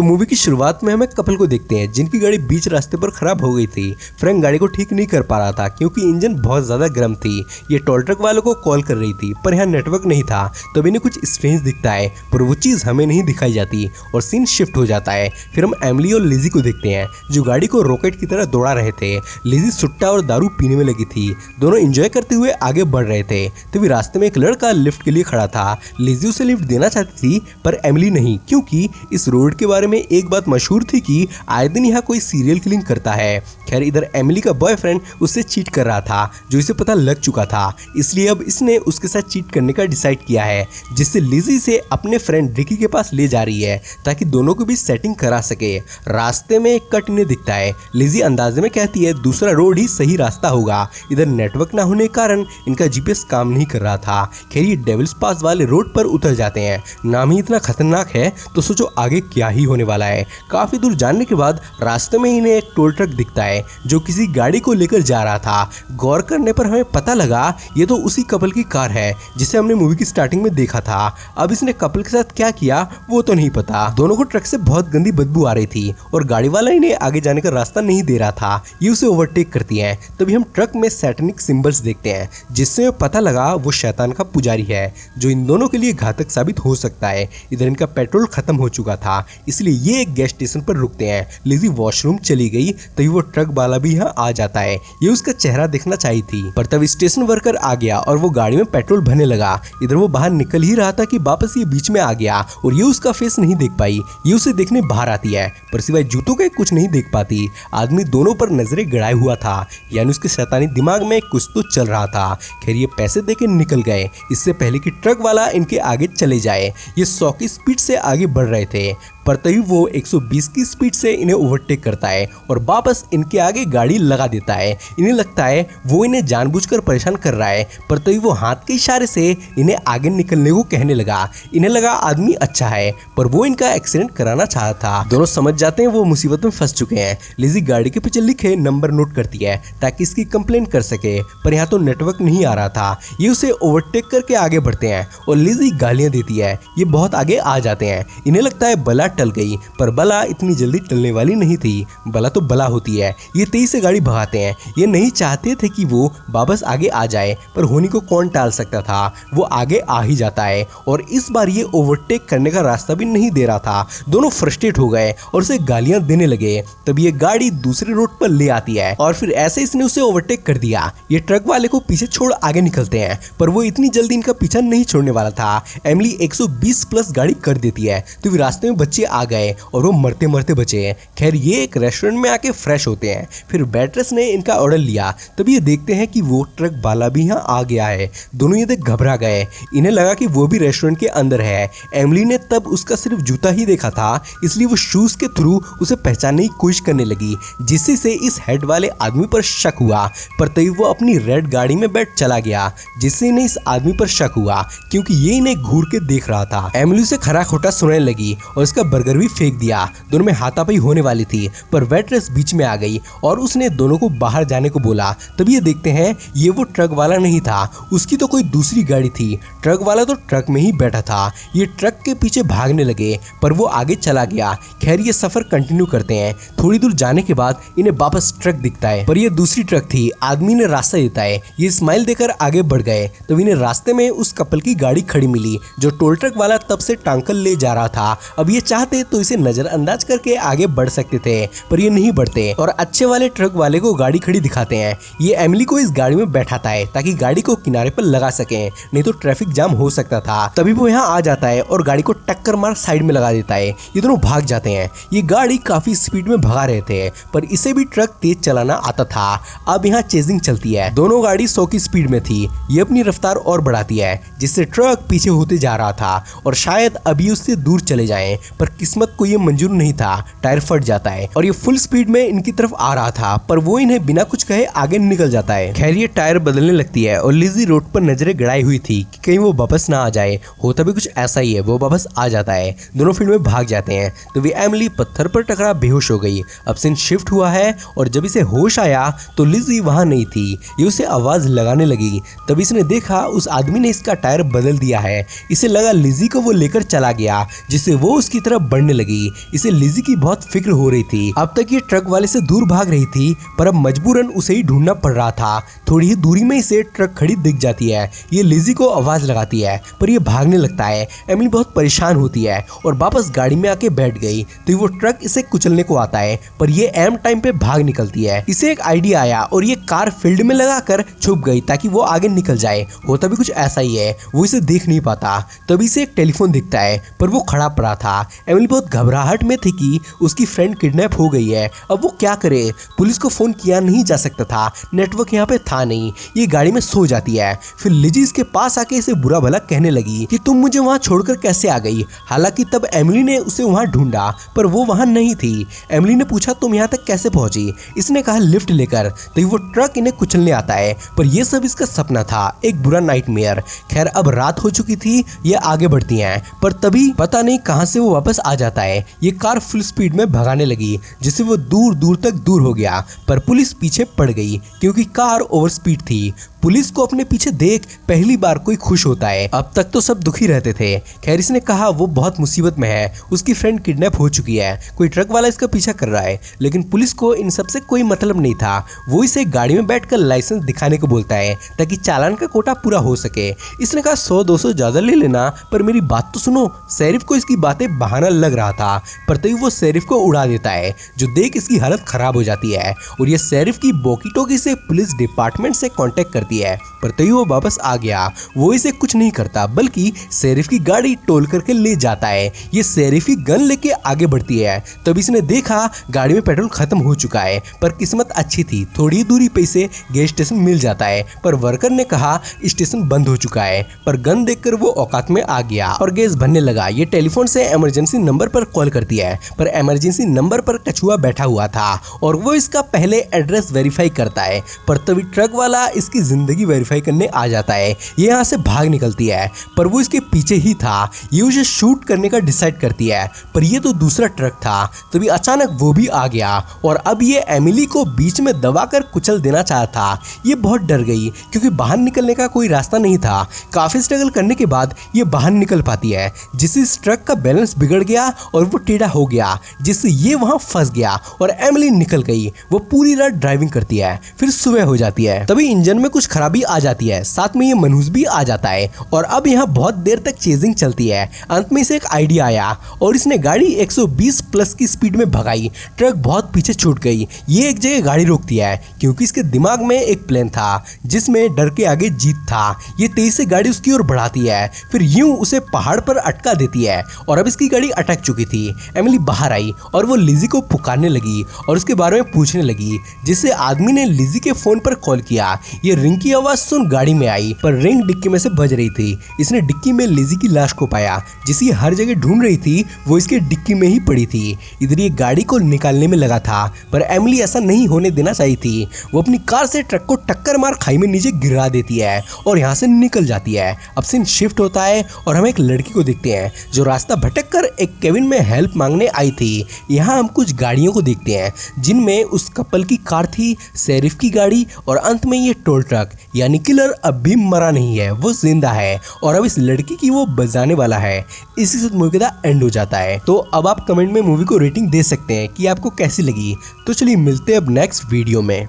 तो मूवी की शुरुआत में हम एक कपल को देखते हैं जिनकी गाड़ी बीच रास्ते पर खराब हो गई थी। फ्रैंक गाड़ी को ठीक नहीं कर पा रहा था क्योंकि इंजन बहुत ज्यादा गर्म थी। ये टोल ट्रक वालों को कॉल कर रही थी पर यहाँ नेटवर्क नहीं था, तो इन्हें कुछ स्ट्रेंज दिखता है पर वो चीज हमें नहीं दिखाई जाती और सीन शिफ्ट हो जाता है। फिर हम एमिली और लिजी को देखते हैं जो गाड़ी को रॉकेट की तरह दौड़ा रहे थे। लिजी सुट्टा और दारू पीने में लगी थी, दोनों एंजॉय करते हुए आगे बढ़ रहे थे। तभी रास्ते में एक लड़का लिफ्ट के लिए खड़ा था। लिजी उसे लिफ्ट देना चाहती थी पर एमिली नहीं, क्योंकि इस रोड के बारे में एक बात मशहूर थी कि आए दिन यहाँ कोई सीरियल किलिंग करता है। खैर इधर एमिली का बॉयफ्रेंड उससे चीट कर रहा था जो इसे पता लग चुका था, इसलिए अब इसने उसके साथ चीट करने का डिसाइड किया है, जिससे लिजी से अपने फ्रेंड रिकी के पास ले जा रही है ताकि दोनों को भी सेटिंग करा सके। रास्ते में एक कट इन्हें दिखता है। लिजी अंदाजे में कहती है दूसरा रोड ही सही रास्ता होगा। इधर नेटवर्क ना होने के कारण इनका जीपीएस काम नहीं कर रहा था। खैर ये डेविल्स पास वाले रोड पर उतर जाते हैं। नाम ही इतना खतरनाक है तो सोचो आगे क्या ही होने वाला है। काफी दूर जाने के बाद रास्ते में इन्हें एक टोल ट्रक दिखता है जो किसी गाड़ी को लेकर जा रहा था। गौर करने पर हमें पता लगा ये तो उसी कपल की कार है जिसे हमने मूवी की स्टार्टिंग में देखा था। अब इसने कपल के साथ क्या किया वो तो नहीं पता। दोनों को ट्रक से बहुत गंदी बदबू आ रही थी और गाड़ी वाला इन्हें आगे जाने का रास्ता नहीं दे रहा था। ये उसे ओवरटेक करती है। तभी हम ट्रक में सैटेनिक सिंबल्स देखते हैं जिससे पता लगा वो शैतान का पुजारी है जो इन दोनों के लिए घातक साबित हो सकता है। इधर इनका पेट्रोल खत्म हो चुका था इसलिए ये एक गैस स्टेशन पर रुकते हैं। लिजी वॉशरूम चली गई तभी वो ट्रक वाला भी यहाँ आ जाता है। ये उसका चेहरा देखना चाहिए थी पर तब स्टेशन वर्कर आ गया और वो गाड़ी में पेट्रोल भरने लगा। इधर वो बाहर निकल ही रहा था कि वापस ये बीच में आ गया और ये उसका फेस नहीं देख पाई। ये उसे देखने बाहर आती है पर सिवाय जूतों के कुछ नहीं देख पाती। आदमी दोनों पर नजरें गड़ाए हुआ था, यानी उसके शैतानी दिमाग में कुछ तो चल रहा था। खैर ये पैसे देके निकल गए इससे पहले कि ट्रक वाला इनके आगे चले जाए। ये 100 की स्पीड से आगे बढ़ रहे थे पर तभी वो 120 की स्पीड से इन्हें ओवरटेक करता है और वापस इनके आगे गाड़ी लगा देता है। इन्हें लगता है वो इन्हें जानबूझकर परेशान कर रहा है पर तभी वो हाथ के इशारे से इन्हें आगे निकलने को कहने लगा। इन्हें लगा आदमी अच्छा है पर वो इनका एक्सीडेंट कराना चाहता था। दोनों समझ जाते हैं वो मुसीबत में फंस चुके हैं। लिजी गाड़ी के पीछे लिखे नंबर नोट करती है ताकि इसकी कंप्लेन कर सके पर यहाँ तो नेटवर्क नहीं आ रहा था। ये उसे ओवरटेक करके आगे बढ़ते हैं और लिजी गालियां देती है। ये बहुत आगे आ जाते हैं। इन्हें लगता है बला टल गई पर बला इतनी जल्दी टलने वाली नहीं थी। बला तो बला होती है। ये तेज से गाड़ी भगाते हैं। ये नहीं चाहते थे कि वो वापस आगे आ जाए पर होनी को कौन टाल सकता था। वो आगे आ ही जाता है और इस बार ये ओवरटेक करने का रास्ता भी नहीं दे रहा था। दोनों फ्रस्ट्रेट हो गए और उसे गालियां देने लगे। तब ये गाड़ी दूसरे रोड पर ले आती है और फिर ऐसे इसने उसे ओवरटेक कर दिया। ये ट्रक वाले को पीछे छोड़ आगे निकलते हैं पर वो इतनी जल्दी इनका पीछा नहीं छोड़ने वाला था। एमिली 120 प्लस गाड़ी कर देती है तो रास्ते में बच्चे आ गए और वो मरते मरते बचे। खैर ये एक रेस्टोरेंट में आके फ्रेश होते हैं। फिर वेट्रेस ने इनका ऑर्डर लिया तब ये देखते हैं कि वो ट्रक वाला भी यहाँ आ गया है। दोनों ये देख घबरा गए। इन्हें लगा कि वो भी रेस्टोरेंट के अंदर है। एमिली ने तब उसका सिर्फ जूता ही देखा था इसलिए वो शूज के थ्रू उसे पहचानने की कोशिश करने लगी, जिससे से इस हेड वाले आदमी पर शक हुआ पर तभी वो अपनी रेड गाड़ी में बैठ चला गया, जिससे इन्हें इस आदमी पर शक हुआ क्योंकि ये इन्हें घूर के देख रहा था। एमिली से खरा खोटा सुनने लगी और इसका बर्गर भी फेंक दिया। दोनों में हाथापाई होने वाली थी पर वेट्रेस बीच में आ गई और उसने दोनों को बाहर जाने को बोला। तभी ये देखते हैं ये वो ट्रक वाला नहीं था, उसकी तो कोई दूसरी गाड़ी थी। ट्रक वाला तो ट्रक में ही बैठा था। ये ट्रक के पीछे भागने लगे पर वो आगे चला गया। खैर ये सफर कंटिन्यू करते हैं। थोड़ी दूर जाने के बाद इन्हें वापस ट्रक दिखता है पर ये दूसरी ट्रक थी। आदमी ने रास्ता देता है। ये स्माइल देकर आगे बढ़ गए तब इन्हें रास्ते में उस कपल की गाड़ी खड़ी मिली जो टोल ट्रक वाला तब से टांकल ले जा रहा था। अब ये चाहते तो इसे नजरअंदाज करके आगे बढ़ सकते थे पर ये नहीं बढ़ते और अच्छे वाले ट्रक वाले को गाड़ी खड़ी दिखाते हैं। ये एमिली को इस गाड़ी में बैठाता है ताकि गाड़ी को किनारे पर लगा सके, नहीं तो ट्रैफिक जाम हो सकता था। तभी वो यहाँ आ जाता है और गाड़ी को टक्कर मार साइड में लगा देता है। ये दोनों भाग जाते हैं। ये गाड़ी काफी स्पीड में भगा रहे थे पर इसे भी ट्रक तेज चलाना आता था। अब यहाँ चेजिंग चलती है। दोनों गाड़ी 100 की स्पीड में थी। ये अपनी रफ्तार और बढ़ाती है जिससे ट्रक पीछे होते जा रहा था और शायद अभी उससे दूर चले जाएं पर किस्मत को ये मंजूर नहीं था। टायर फट जाता है और ये फुल स्पीड में इनकी तरफ आ रहा था पर वो इन्हें बिना कुछ कहे आगे निकल जाता है। खैर ये टायर बदलने लगती है और लिजी रोड पर नजरें गड़ाई हुई थी कि कहीं वो वापस ना आ जाए। होता भी कुछ ऐसा ही है, वो वापस आ जाता है। दोनों फील्ड में भाग जाते हैं तो वे एमिली पत्थर पर टकरा बेहोश हो गई। अब सीन शिफ्ट हुआ है और जब इसे होश आया तो लिजी वहां नहीं थी। ये उसे आवाज लगाने लगी तभी इसने देखा उस आदमी ने इसका टायर बदल दिया है। इसे लगा लिजी को वो लेकर चला गया जिससे वो उसकी तरफ बढ़ने लगी। इसे लिजी की बहुत फिक्र हो रही थी। अब तक ये ट्रक वाले से दूर भाग रही थी, पर अब मजबूरन उसे ही ढूंढना पड़ रहा था। थोड़ी ही दूरी में इसे ट्रक खड़ी दिख जाती है। ये लिजी को आवाज लगाती है, पर ये भागने लगता है। एमिली बहुत परेशान होती है और वापस गाड़ी में आके बैठ गई तो वो ट्रक इसे कुचलने को आता है, पर ये एम टाइम पे भाग निकलती है। इसे एक आइडिया आया और ये कार फील्ड में लगाकर छुप गई ताकि वो आगे निकल जाए। होता भी कुछ ऐसा ही है, वो इसे देख नहीं पाता। तभी से एक टेलीफोन दिखता है, पर वो खड़ा पड़ा था। एमिली बहुत घबराहट में थी कि उसकी फ्रेंड किडनैप हो गई है। अब वो क्या करे? पुलिस को फोन किया नहीं जा सकता था, नेटवर्क यहाँ पे था नहीं। ये गाड़ी में सो जाती है। फिर लिजी इसके पास आके इसे बुरा भला कहने लगी कि तुम मुझे वहाँ छोड़कर कैसे आ गई। हालांकि तब एमिली ने उसे वहाँ ढूंढा, पर वो वहाँ नहीं थी। एमिली ने पूछा तुम यहाँ तक कैसे पहुंची? इसने कहा लिफ्ट लेकर। तो वो ट्रक इन्हें कुचलने आता है, पर यह सब इसका सपना था, एक बुरा नाइटमेयर। खैर अब रात हो चुकी थी, ये आगे बढ़ती हैं, पर तभी पता नहीं कहां से वो वापस आ जाता है। ये कार फुल स्पीड में भगाने लगी, जिससे वो दूर दूर तक दूर हो गया, पर पुलिस पीछे पड़ गई क्योंकि कार ओवर स्पीड थी। पुलिस को अपने पीछे देख पहली बार कोई खुश होता है। अब तक तो सब दुखी रहते थे। खैर इसने कहा वो बहुत मुसीबत में है, उसकी फ्रेंड किडनैप हो चुकी है, कोई ट्रक वाला इसका पीछा कर रहा है। लेकिन पुलिस को इन सब से कोई मतलब नहीं था। वो इसे गाड़ी में बैठकर लाइसेंस दिखाने को बोलता है ताकि चालान का कोटा पूरा हो सके। इसने कहा 100-200 ज्यादा ले लेना, पर मेरी बात तो सुनो। शेरिफ को इसकी बातें बहाना लग रहा था, पर तभी वो शेरिफ को उड़ा देता है, जो देख इसकी हालत खराब हो जाती है। और ये शेरिफ की वॉकी टॉकी से पुलिस डिपार्टमेंट से कांटेक्ट करती है, पर तभी वो वापस आ गया। वो इसे कुछ नहीं करता, बल्कि शेरिफ की गाड़ी टोल करके ले जाता है। ये शेरिफ की गन लेके आगे बढ़ती है। तभी इसने देखा गाड़ी में पेट्रोल खत्म हो चुका है, पर किस्मत अच्छी थी, थोड़ी दूरी पे इसे गैस स्टेशन मिल जाता है। पर वर्कर ने कहा स्टेशन बंद हो चुका है, पर गन देखकर वो औकात में आ गया और गैस भरने लगा। ये टेलीफोन से इमरजेंसी नंबर पर कॉल करती है, पर इमरजेंसी नंबर पर कछुआ बैठा हुआ था और वो इसका पहले एड्रेस वेरीफाई करता है। पर तभी ट्रक वाला इसकी जिंदगी वेरीफाई करने आ जाता है। ये यहाँ से भाग निकलती है, पर वो इसके पीछे ही था। ये उसे शूट करने का डिसाइड करती है, पर ये तो दूसरा ट्रक था। तभी अचानक वो भी आ गया और अब ये एमिली को बीच में दबाकर कुचल देना चाहता था। ये बहुत डर गई क्योंकि बाहर निकलने का कोई रास्ता नहीं था। काफी स्ट्रगल करने के बाद ये बाहर निकल पाती है, जिससे इस ट्रक का बैलेंस बिगड़ गया और वो टेढ़ा हो गया, जिससे ये वहां फंस गया और एमिली निकल गई। वो पूरी रात ड्राइविंग करती है। फिर सुबह हो जाती है, तभी इंजन में कुछ खराबी आ जाती है, साथ में ये मनहूस भी आ जाता है और अब यहाँ बहुत देर तक चेजिंग चलती है। अंत में इसे एक आइडिया आया और इसने गाड़ी 120 प्लस की स्पीड में भगाई। ट्रक बहुत पीछे छूट गई। ये एक जगह गाड़ी रोकती है क्योंकि इसके दिमाग में एक प्लान था जिसमें डर के आगे जीत था। ये तेज से गाड़ी उसकी ओर बढ़ाती है, फिर यूं उसे पहाड़ पर अटका देती है और अब इसकी गाड़ी अटक चुकी थी। एमिली बाहर आई और वो लिजी को पुकारने लगी और उसके बारे में पूछने लगी, जिससे आदमी ने लिजी के फोन पर कॉल किया। ये रिंग की आवाज सुन गाड़ी में आई, पर रिंग डिक्की में से बज रही थी। इसने डिक्की में लिजी की लाश को पाया, जिसे हर जगह ढूंढ रही थी, वो इसके डिक्की में ही पड़ी थी। इधर ये गाड़ी को निकालने में लगा था, पर एमिली ऐसा नहीं होने देना चाहिए थी। वो अपनी कार से ट्रक को टक्कर मार खाई में नीचे गिरा देती है और यहाँ से निकल जाती है। अब सीन शिफ्ट होता है और हम एक लड़की को देखते हैं जो रास्ता भटक कर एक केबिन में हेल्प मांगने आई थी। यहाँ हम कुछ गाड़ियों को देखते हैं जिनमें उस कपल की कार थी, शेरिफ की गाड़ी और अंत में ये टोल ट्रक। यानी किलर अब भी मरा नहीं है, वो जिंदा है और अब इस लड़की की वो बजाने वाला है। इसी से मूवी का एंड हो जाता है। तो अब आप कमेंट में मूवी को रेटिंग दे सकते हैं कि आपको कैसी लगी। तो चलिए मिलते हैं अब नेक्स्ट वीडियो में।